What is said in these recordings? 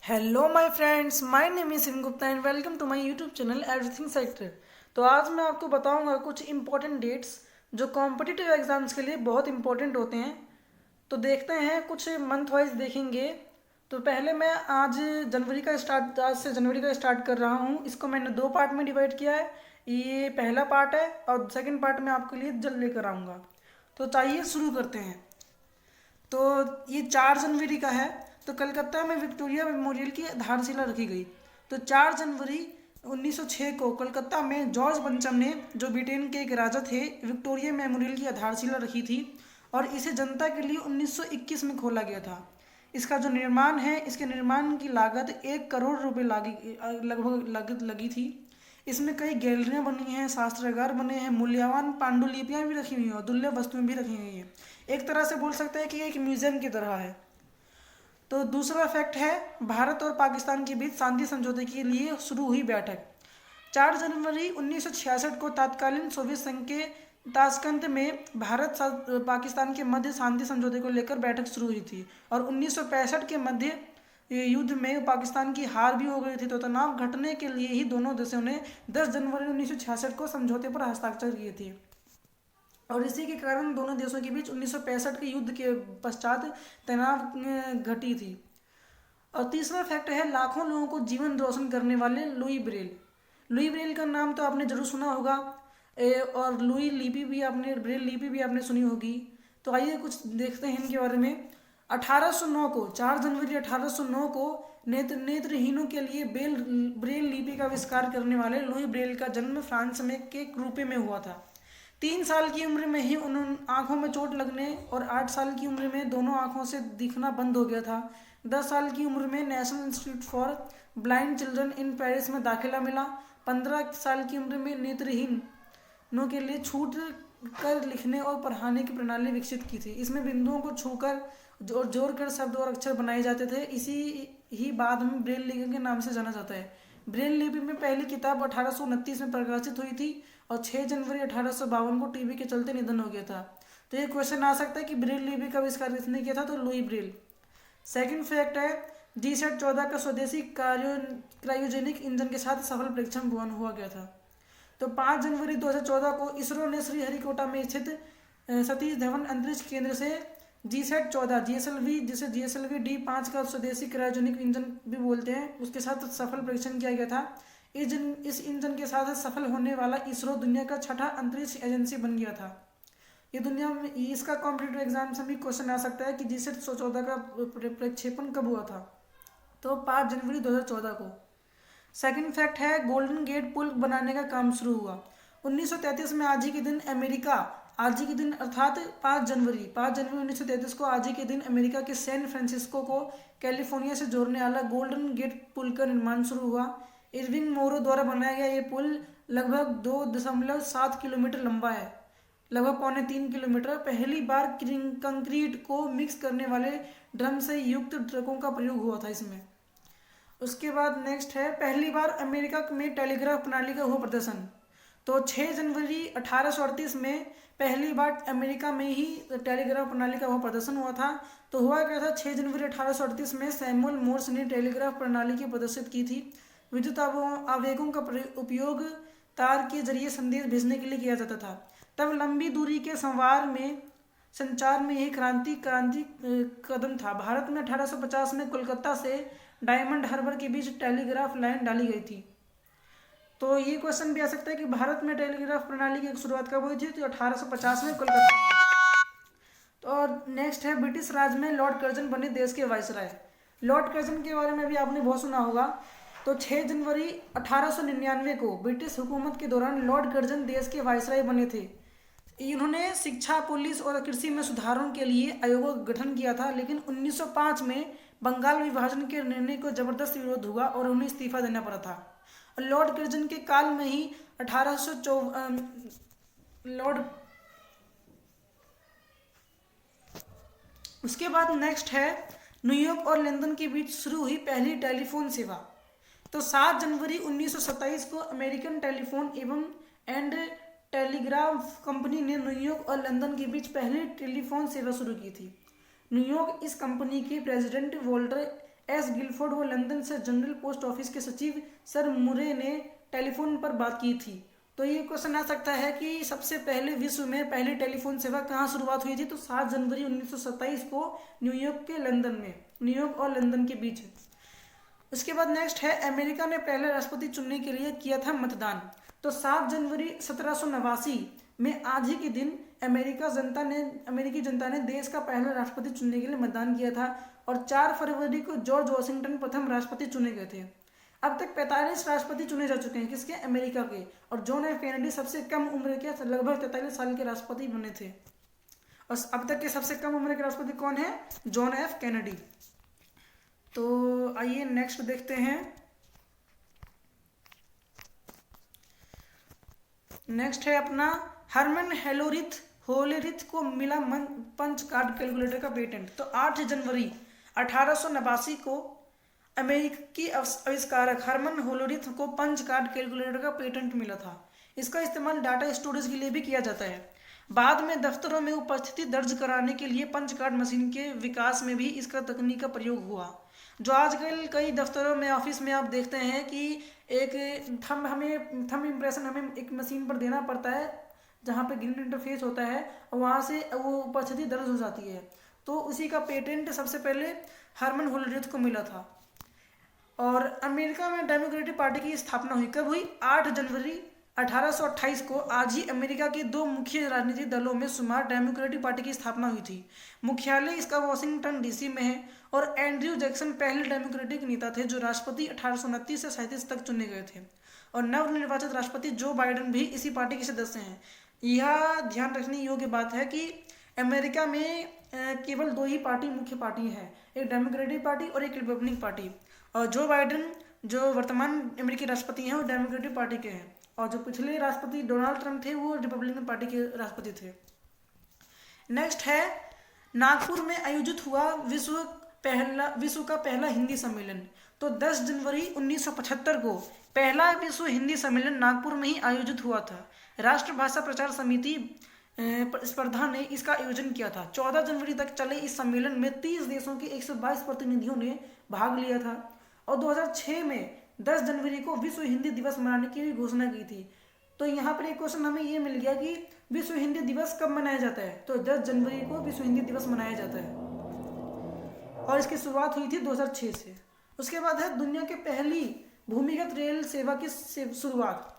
Hello my friends, my name is सिन Gupta and welcome to my YouTube channel everything sector. तो आज मैं आपको बताऊंगा कुछ इंपॉर्टेंट डेट्स जो कॉम्पिटिटिव एग्जाम्स के लिए बहुत इंपॉर्टेंट होते हैं। तो देखते हैं, कुछ मंथ वाइज देखेंगे। तो पहले मैं आज से जनवरी का स्टार्ट कर रहा हूँ। इसको मैंने दो पार्ट में डिवाइड किया है। ये पहला पार्ट है और सेकंड पार्ट मैं आपके लिए जल्द लेकर आऊँगा। तो चाहिए शुरू करते हैं। तो ये 4 जनवरी का है। तो कलकत्ता में विक्टोरिया मेमोरियल की आधारशिला रखी गई। तो 4 जनवरी 1906 को कलकत्ता में जॉर्ज पंचम ने, जो ब्रिटेन के एक राजा थे, विक्टोरिया मेमोरियल की आधारशिला रखी थी और इसे जनता के लिए 1921 में खोला गया था। इसका जो निर्माण है, इसके निर्माण की लागत 1 करोड़ रुपए लगभग लगी थी। इसमें कई गैलरियां बनी हैं, शास्त्रागार बने हैं, मूल्यवान पांडुलिपियां भी रखी हुई हैं और दुर्लभ वस्तुएं भी रखी हुई हैं। एक तरह से बोल सकते हैं कि एक म्यूजियम की तरह है। तो दूसरा फैक्ट है, भारत और पाकिस्तान के बीच शांति समझौते के लिए शुरू हुई बैठक। 4 जनवरी 1966 को तत्कालीन सोवियत संघ के ताशकंद में भारत पाकिस्तान के मध्य शांति समझौते को लेकर बैठक शुरू हुई थी और 1965 के मध्य युद्ध में पाकिस्तान की हार भी हो गई थी। तो तनाव घटने के लिए ही दोनों देशों ने 10 जनवरी 1966 को समझौते पर हस्ताक्षर किए थे और इसी के कारण दोनों देशों के बीच 1965 के युद्ध के पश्चात तनाव घटी थी। और तीसरा फैक्ट है, लाखों लोगों को जीवन रोशन करने वाले लुई ब्रेल। लुई ब्रेल का नाम तो आपने जरूर सुना होगा। और लुई लिपि भी आपने, ब्रेल लिपि भी आपने सुनी होगी। तो आइए कुछ देखते हैं इनके बारे में। 1809 को, 4 जनवरी 1809 को नेत्रहीनों के लिए ब्रेल लिपि का आविष्कार करने वाले लुई ब्रेल का जन्म फ्रांस में के क्रूपे में हुआ था। 3 साल की उम्र में ही उन्होंने आंखों में चोट लगने और 8 साल की उम्र में दोनों आंखों से दिखना बंद हो गया था। 10 साल की उम्र में national institute for blind children in Paris में दाखिला मिला। 15 साल की उम्र में नेत्रहीनों के लिए छूट कर लिखने और पढ़ाने की प्रणाली विकसित की थी। इसमें बिंदुओं को छूकर और जोड़कर शब्द और अक्षर बनाए जाते थे। इसी ही बाद में ब्रेल लिपि के नाम से जाना जाता है। ब्रेल लिपि में पहली किताब 1829 में प्रकाशित हुई थी और 6 जनवरी 1852 को टीबी के चलते निधन हो गया था। तो ये क्वेश्चन आ सकता है कि ब्रेल लिपि का आविष्कार किसने किया था, तो लुई ब्रेल। सेकंड फैक्ट है, जीसैट 14 का स्वदेशी क्रायोजेनिक इंजन के साथ सफल परीक्षण पूर्ण हुआ गया था। तो 5 जनवरी 2014 को इसरो ने श्रीहरिकोटा में स्थित सतीश धवन अंतरिक्ष केंद्र से जीसैट 14 जीएसएलवी, जिसे जीएसएलवी D5 का स्वदेशी क्रायोजेनिक इंजन भी बोलते हैं, उसके साथ सफल परीक्षण किया गया था। इस इंजन के साथ सफल होने वाला इसरो दुनिया का छठा अंतरिक्ष एजेंसी बन गया था। ये दुनिया में इसका कॉम्पिटिटिव एग्जाम से भी क्वेश्चन आ सकता है कि जीसैट 14 का प्रक्षेपण कब हुआ था, तो 5 जनवरी 2014 को। सेकंड फैक्ट है, गोल्डन गेट पुल बनाने का काम शुरू हुआ 1933 में। आज ही के दिन अर्थात 5 जनवरी 1933 को आज ही के दिन अमेरिका के सैन फ्रांसिस्को को कैलिफोर्निया से जोड़ने वाला गोल्डन गेट पुल का निर्माण शुरू हुआ। इरविंग मोरो द्वारा बनाया गया ये पुल लगभग 2.7 किलोमीटर लंबा है, लगभग 2.75 किलोमीटर। पहली बार कंक्रीट को मिक्स करने वाले ड्रम से युक्त ट्रकों का प्रयोग हुआ था इसमें। उसके बाद नेक्स्ट है, पहली बार अमेरिका में टेलीग्राफ प्रणाली का हुआ प्रदर्शन। तो 6 जनवरी 1838 में पहली बार अमेरिका में ही टेलीग्राफ प्रणाली का हुआ प्रदर्शन हुआ था। तो हुआ क्या था, 6 जनवरी 1838 में सैमुअल मोर्स ने टेलीग्राफ प्रणाली की प्रदर्शित की थी। विद्युत आवेगों का उपयोग तार के जरिए संदेश भेजने के लिए किया जाता था। तब लंबी दूरी के संचार में यह क्रांति कदम था। भारत में 1850 में कोलकाता से डायमंड हार्बर के बीच टेलीग्राफ लाइन डाली गई थी। तो ये क्वेश्चन भी आ सकता है कि भारत में टेलीग्राफ प्रणाली की शुरुआत कब हुई थी, तो 1850 में कोलकाता। तो और नेक्स्ट है, ब्रिटिश राज में लॉर्ड कर्जन बने देश के वायसराय। लॉर्ड कर्जन के बारे में भी आपने बहुत सुना होगा। तो 6 जनवरी 1899 को ब्रिटिश हुकूमत के दौरान लॉर्ड कर्जन देश के वायसराय बने थे। इन्होंने शिक्षा, पुलिस और कृषि में सुधारों के लिए आयोगों का गठन किया था, लेकिन 1905 में बंगाल विभाजन के निर्णय को जबरदस्त विरोध हुआ और उन्हें इस्तीफा देना पड़ा था। और लॉर्ड कर्जन के काल में ही 1804 उसके बाद नेक्स्ट है, न्यूयॉर्क और लंदन के बीच शुरू हुई पहली टेलीफोन सेवा। तो 7 जनवरी 1927 को American telephone and telegraph company ने न्यूयॉर्क और लंदन के बीच पहली टेलीफोन सेवा शुरू की थी। न्यूयॉर्क इस कंपनी के प्रेसिडेंट वॉल्टर एस गिलफोर्ड व लंदन से जनरल पोस्ट ऑफिस के सचिव सर मुरे ने टेलीफोन पर बात की थी। तो ये क्वेश्चन आ सकता है कि सबसे पहले विश्व में पहली टेलीफोन सेवा कहाँ शुरुआत हुई थी, तो 7 जनवरी 1927 को न्यूयॉर्क और लंदन के बीच। उसके बाद नेक्स्ट है, अमेरिका ने पहले राष्ट्रपति चुनने के लिए किया था मतदान। तो 7 जनवरी 1789 में आज ही के दिन अमेरिकी जनता ने देश का पहला राष्ट्रपति चुनने के लिए मतदान किया था और 4 फरवरी को जॉर्ज वॉशिंगटन प्रथम राष्ट्रपति चुने गए थे। अब तक 45 राष्ट्रपति चुने जा चुके हैं, किसके? अमेरिका के। और जॉन एफ कैनेडी सबसे कम उम्र के लगभग 43 साल के राष्ट्रपति बने थे। और अब तक के सबसे कम उम्र के राष्ट्रपति कौन है? John F Kennedy. तो आइए नेक्स्ट देखते हैं। नेक्स्ट है अपना हरमन होलेरिथ को मिला पंच कार्ड कैलकुलेटर का पेटेंट। तो 8 जनवरी 1889 को अमेरिकी आविष्कारक हरमन होलेरिथ को पंच कार्ड कैलकुलेटर का पेटेंट मिला था। इसका इस्तेमाल डाटा स्टोरेज के लिए भी किया जाता है। बाद में दफ्तरों में उपस्थिति दर्ज कराने के लिए पंच कार्ड मशीन के विकास में भी इसका तकनीक का प्रयोग हुआ। जो आजकल कई दफ्तरों में, ऑफिस में आप देखते हैं कि एक थंब इम्प्रेशन हमें एक मशीन पर देना पड़ता है जहाँ पे ग्रीन इंटरफेस होता है और वहाँ से वो उपस्थिति दर्ज हो जाती है। तो उसी का पेटेंट सबसे पहले हरमन होलेरिथ को मिला था। और अमेरिका में डेमोक्रेटिक पार्टी की स्थापना हुई, कब हुई? 8 जनवरी 1828 को। आज ही अमेरिका के 2 मुख्य राजनीतिक दलों में शुमार डेमोक्रेटिक पार्टी की स्थापना हुई थी। मुख्यालय इसका वॉशिंगटन डीसी में है और एंड्रयू जैक्सन पहले डेमोक्रेटिक नेता थे जो राष्ट्रपति 1829 से 37 तक चुने गए थे। और नवनिर्वाचित राष्ट्रपति जो बाइडेन भी इसी पार्टी के सदस्य हैं। यह ध्यान रखने योग्य बात है कि अमेरिका में केवल 2 ही मुख्य पार्टी है, एक डेमोक्रेटिक पार्टी और एक रिपब्लिकन पार्टी। और जो बाइडेन जो वर्तमान अमेरिकी राष्ट्रपति हैं वो डेमोक्रेटिक पार्टी के हैं और जो पिछले राष्ट्रपति डोनाल्ड ट्रंप थे वो रिपब्लिकन पार्टी के राष्ट्रपति थे। नेक्स्ट है, नागपुर में आयोजित हुआ विश्व का पहला हिंदी सम्मेलन। तो 10 जनवरी 1975 को पहला विश्व हिंदी सम्मेलन नागपुर में ही आयोजित हुआ था। राष्ट्रभाषा प्रचार समिति स्पर्धा ने इसका आयोजन किया था। 14 जनवरी तक चले इस सम्मेलन में 30 देशों के 122 प्रतिनिधियों ने भाग लिया था। और 2006 में 10 जनवरी को विश्व हिंदी दिवस मनाने की भी घोषणा की थी। तो यहाँ पर एक क्वेश्चन हमें ये मिल गया कि विश्व हिंदी दिवस कब मनाया जाता है? तो 10 जनवरी को विश्व हिंदी दिवस मनाया जाता है और इसकी शुरुआत हुई थी 2006 से। उसके बाद है दुनिया की पहली भूमिगत रेल सेवा की शुरुआत।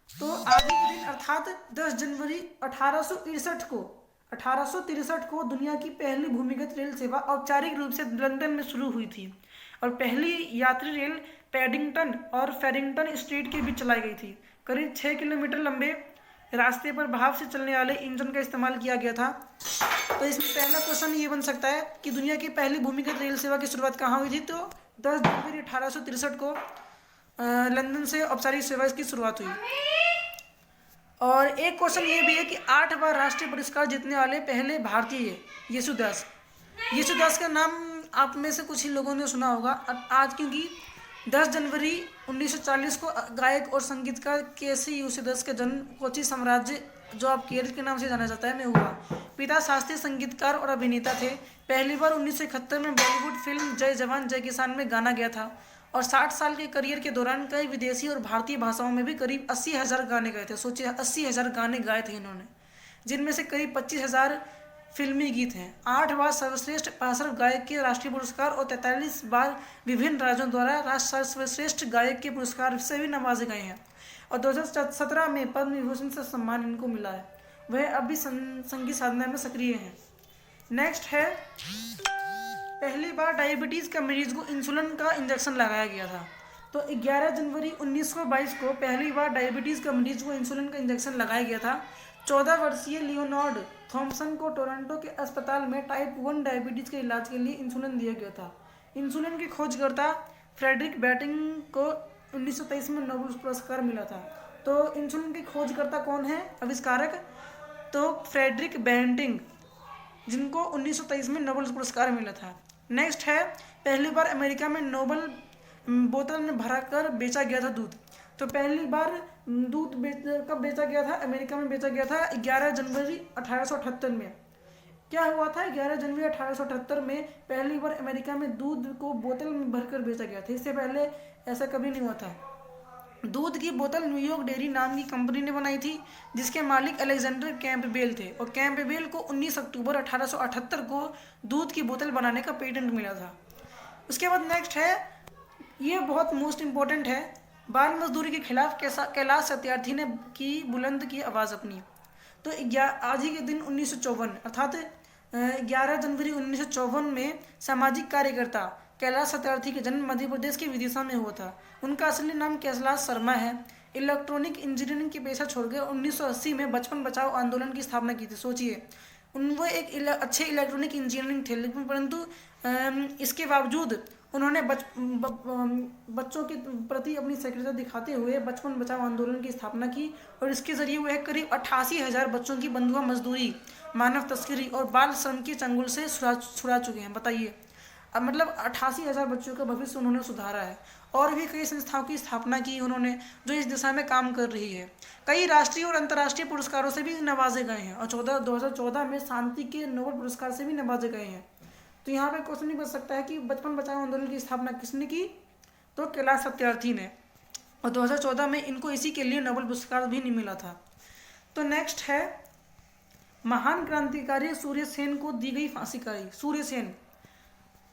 तो आज के दिन अर्थात 10 जनवरी 1863 को दुनिया की पहली भूमिगत रेल सेवा औपचारिक रूप से लंदन में शुरू हुई थी और पहली यात्री रेल पैडिंगटन और फेरिंगटन स्ट्रीट के बीच चलाई गई थी। करीब 6 किलोमीटर लंबे रास्ते पर भाप से चलने वाले इंजन का इस्तेमाल किया गया था। तो इसमें पहला क्वेश्चन ये बन सकता है कि दुनिया की पहली भूमिगत रेल सेवा की शुरुआत कहाँ हुई थी? तो 10 जनवरी 1863 को लंदन से औपचारिक सेवा की शुरुआत हुई। और एक क्वेश्चन ये भी है कि 8 बार राष्ट्रीय पुरस्कार जीतने वाले पहले भारतीय येसुदास का नाम आप में से कुछ ही लोगों ने सुना होगा। आज क्योंकि 10 जनवरी 1940 को गायक और संगीतकार केसी येसुदास का जन्म कोची साम्राज्य, जो आप केरल के नाम से जाना जाता है, में हुआ। पिता शास्त्रीय संगीतकार और अभिनेता थे। पहली बार 1971 में बॉलीवुड फिल्म जय जवान जय किसान में गाना गया था और 60 साल के करियर के दौरान कई विदेशी और भारतीय भाषाओं में भी करीब 80,000 गाने गाए थे। सोचिए 80,000 गाने गाए थे इन्होंने, जिनमें से करीब 25,000 फिल्मी गीत हैं। 8 बार सर्वश्रेष्ठ पार्श्व गायक के राष्ट्रीय पुरस्कार और 43 बार विभिन्न राज्यों द्वारा सर्वश्रेष्ठ गायक के पुरस्कार से भी नवाजे गए हैं। और 2017 में पद्म विभूषण से सम्मान इनको मिला है। वह अभी संगीत साधना में सक्रिय हैं। नेक्स्ट है, पहली बार डायबिटीज़ के मरीज को इंसुलिन का इंजेक्शन लगाया गया था। तो 11 जनवरी 1922 को पहली बार डायबिटीज़ के मरीज को इंसुलिन का इंजेक्शन लगाया गया था। 14 वर्षीय लियोनार्ड थॉम्सन को टोरंटो के अस्पताल में टाइप 1 डायबिटीज़ के इलाज के लिए इंसुलिन दिया गया था। इंसुलिन के खोजकर्ता फ्रेडरिक बैटिंग को 1923 में नोबेल पुरस्कार मिला था। तो इंसुलिन के खोजकर्ता कौन है? आविष्कारक तो फ्रेडरिक बैंटिंग, जिनको 1923 में नोबेल पुरस्कार मिला था। नेक्स्ट है, पहली बार अमेरिका में नोबेल बोतल में भराकर बेचा गया था दूध। तो पहली बार दूध कब बेचा गया था? अमेरिका में बेचा गया था 11 जनवरी 1878 में। क्या हुआ था, 11 जनवरी 1878 में पहली बार अमेरिका में दूध को बोतल में भरकर बेचा गया था। इससे पहले ऐसा कभी नहीं हुआ था। दूध की बोतल न्यूयॉर्क डेयरी नाम की कंपनी ने बनाई थी, जिसके मालिक अलेक्जेंडर कैंपबेल थे, और कैंपबेल को 19 अक्टूबर 1878 को दूध की बोतल बनाने का पेटेंट मिला था। उसके बाद नेक्स्ट है, ये बहुत मोस्ट इम्पोर्टेंट है, बाल मजदूरी के खिलाफ कैलाश सत्यार्थी ने की बुलंद की आवाज़ अपनी। तो आज ही के दिन 1954 अर्थात 11 जनवरी 1954 में सामाजिक कार्यकर्ता कैलाश सत्यार्थी का जन्म मध्य प्रदेश के विदिशा में हुआ था। उनका असली नाम कैलाश शर्मा है। इलेक्ट्रॉनिक इंजीनियरिंग के पेशा छोड़कर 1980 में बचपन बचाओ आंदोलन की स्थापना की थी। सोचिए, वो एक अच्छे इलेक्ट्रॉनिक इंजीनियरिंग थे, लेकिन परंतु इसके बावजूद उन्होंने बच्चों के प्रति अपनी सक्रियता दिखाते हुए बचपन बचाओ आंदोलन की स्थापना की, और इसके जरिए वह करीब 88,000 बच्चों की बंधुआ मजदूरी, मानव तस्करी और बाल श्रम के चंगुल से छुड़ा चुके हैं। बताइए, अब मतलब 88,000 बच्चों का भविष्य उन्होंने सुधारा है। और भी कई संस्थाओं की स्थापना की उन्होंने, जो इस दिशा में काम कर रही है। कई राष्ट्रीय और अंतर्राष्ट्रीय पुरस्कारों से भी नवाजे गए हैं, और 2014 में शांति के नोबेल पुरस्कार से भी नवाजे गए हैं। तो यहाँ पे क्वेश्चन नहीं बच सकता है कि बचपन बचाओ आंदोलन की स्थापना किसने की, तो कैलाश सत्यार्थी ने, और 2014 में इनको इसी के लिए नोबेल पुरस्कार भी नहीं मिला था। तो नेक्स्ट है, महान क्रांतिकारी सूर्य सेन को दी गई फांसी का। सूर्य सेन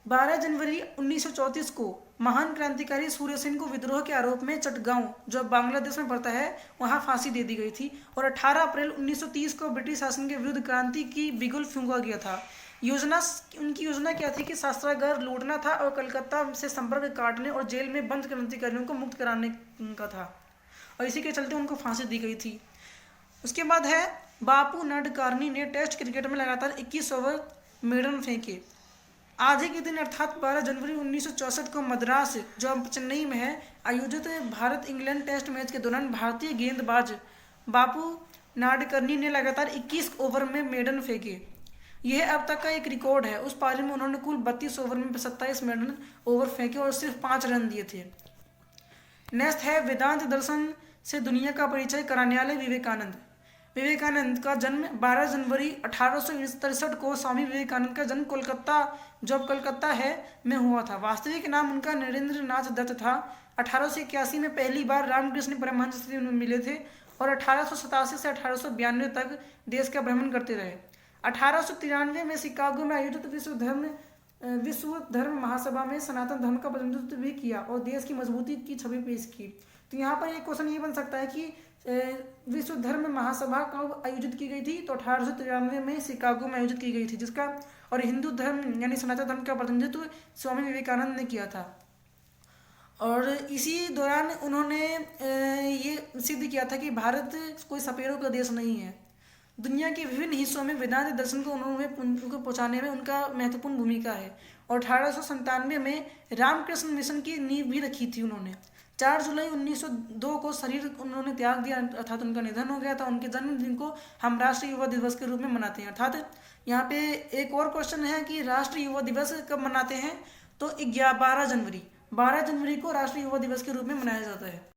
12 जनवरी 1934 को महान क्रांतिकारी सूर्य सेन को विद्रोह के आरोप में चटगांव, जो बांग्लादेश में पड़ता है, वहां फांसी दे दी गई थी, और 18 अप्रैल 1930 को ब्रिटिश शासन के विरुद्ध क्रांति की बिगुल फूंका गया था। उनकी योजना क्या थी कि शस्त्रागार लूटना था और कलकत्ता से संपर्क काटने और जेल में बंद क्रांतिकारियों को मुक्त कराने का था, और इसी के चलते उनको फांसी दी गई थी। उसके बाद है, बापू नाडकर्णी ने टेस्ट क्रिकेट में लगातार 21 ओवर मेडन फेंके। आज ही के दिन अर्थात 12 जनवरी 1964 को मद्रास, जो अब चेन्नई में है, आयोजित भारत इंग्लैंड टेस्ट मैच के दौरान भारतीय गेंदबाज बापू नाडकर्णी ने लगातार 21 ओवर में मेडन फेंके। यह अब तक का एक रिकॉर्ड है। उस पारी में उन्होंने कुल 32 ओवर में 27 मेडन ओवर फेंके और सिर्फ 5 रन दिए थे। नेक्स्ट है, वेदांत दर्शन से दुनिया का परिचय कराने वाले विवेकानंद। विवेकानंद का जन्म 12 जनवरी 1863 को स्वामी विवेकानंद का जन्म कोलकाता, जो अब कलकत्ता है, में हुआ था। वास्तविक नाम उनका नरेंद्र नाथ दत्त था। 1881 में पहली बार रामकृष्ण परमहंस से मिले थे, और 1887 से 1892 तक देश का भ्रमण करते रहे। 1893 में शिकागो में आयोजित विश्व धर्म महासभा में सनातन धर्म का प्रतिनिधित्व भी किया और देश की मजबूती की छवि पेश की। तो यहाँ पर एक क्वेश्चन ये बन सकता है कि विश्व धर्म महासभा कब आयोजित की गई थी, तो 1893 में शिकागो में आयोजित की गई थी, जिसका और हिंदू धर्म यानी सनातन धर्म का प्रतिनिधित्व स्वामी विवेकानंद ने किया था। और इसी दौरान उन्होंने ये सिद्ध किया था कि भारत कोई सपेरों का देश नहीं है। दुनिया के विभिन्न हिस्सों में वेदांत दर्शन को उनको पहुंचाने में उनका महत्वपूर्ण भूमिका है। और 1897 में रामकृष्ण मिशन की नींव भी रखी थी उन्होंने। 4 जुलाई 1902 को शरीर उन्होंने त्याग दिया, अर्थात उनका निधन हो गया था। उनके जन्मदिन को हम राष्ट्रीय युवा दिवस के रूप में मनाते हैं। अर्थात यहाँ पे एक और क्वेश्चन है कि राष्ट्रीय युवा दिवस कब मनाते हैं, तो 12 जनवरी को राष्ट्रीय युवा दिवस के रूप में मनाया जाता है।